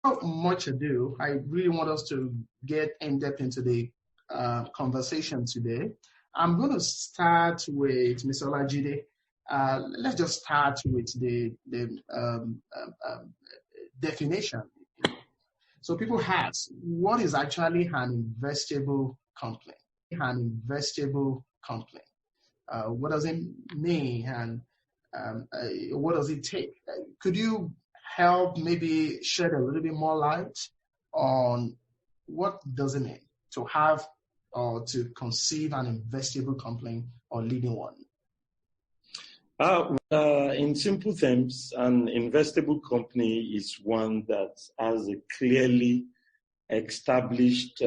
Without much ado, I really want us to get in depth into the conversation today. I'm going to start with Mr. Olajide. Let's just start with the definition. So people ask, what is actually an investable company? An investable company. What does it mean, and what does it take? Could you help maybe shed a little bit more light on what does it mean to have or to conceive an investable company or leading one? In simple terms, an investable company is one that has a clearly established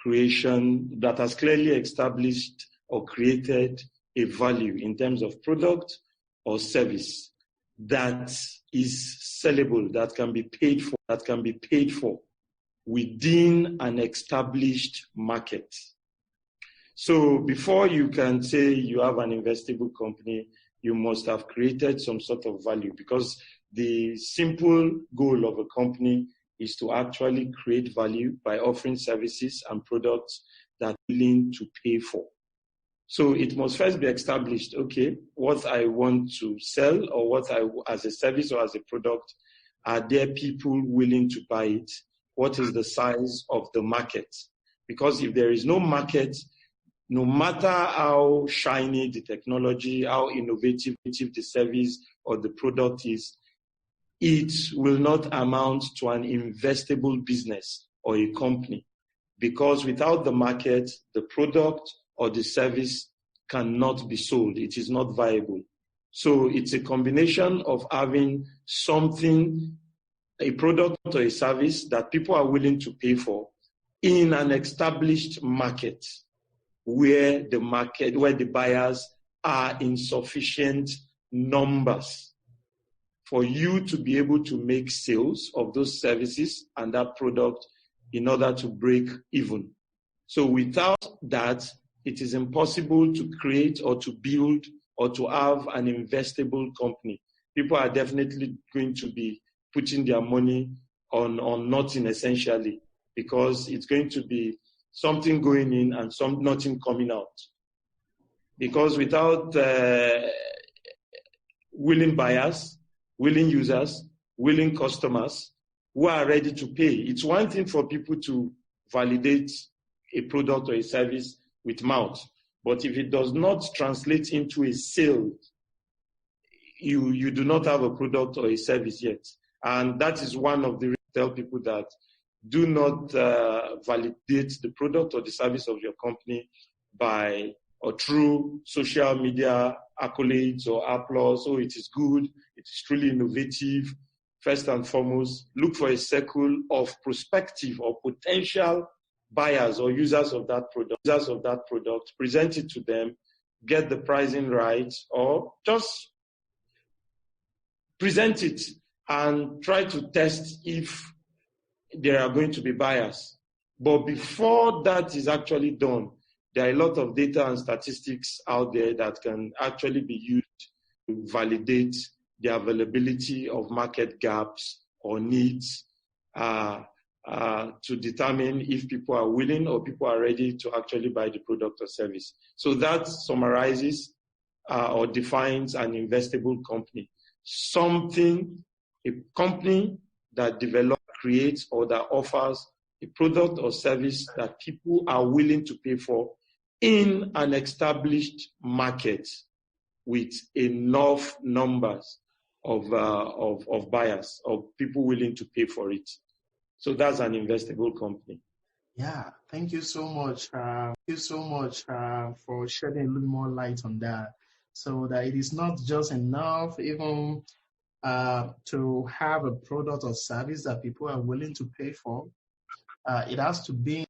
creation, that has clearly established or created a value in terms of product or service that is sellable, that can be paid for within an established market. So before you can say you have an investable company, you must have created some sort of value, because the simple goal of a company is to actually create value by offering services and products that are willing to pay for. So it must first be established, okay, what I want to sell or what as a service or as a product, are there people willing to buy it? What is the size of the market? Because if there is no market, no matter how shiny the technology, how innovative the service or the product is, it will not amount to an investable business or a company. Because without the market, the product or the service cannot be sold. It is not viable. So it's a combination of having something, a product or a service that people are willing to pay for in an established market, where the buyers are in sufficient numbers for you to be able to make sales of those services and that product in order to break even. So without that, it is impossible to create or to build or to have an investable company. People are definitely going to be putting their money on nothing, essentially, because it's going to be something going in and nothing coming out. Because without willing buyers, willing users, willing customers who are ready to pay, it's one thing for people to validate a product or a service with mouth, but if it does not translate into a sale, you do not have a product or a service yet. And that is one of the reasons I tell people that do not validate the product or the service of your company by or through social media accolades or applause. Oh, it is good, it is truly innovative. First and foremost, look for a circle of prospective or potential buyers or users of that product, present it to them, get the pricing right, or just present it and try to test if there are going to be buyers. But before that is actually done, there are a lot of data and statistics out there that can actually be used to validate the availability of market gaps or needs to determine if people are willing or people are ready to actually buy the product or service. So that summarizes or defines an investable company. A company that develops, creates, or that offers a product or service that people are willing to pay for in an established market with enough numbers of buyers, of people willing to pay for it. So that's an investable company. Yeah, thank you so much. For shedding a little more light on that, so that it is not just enough even to have a product or service that people are willing to pay for. It has to be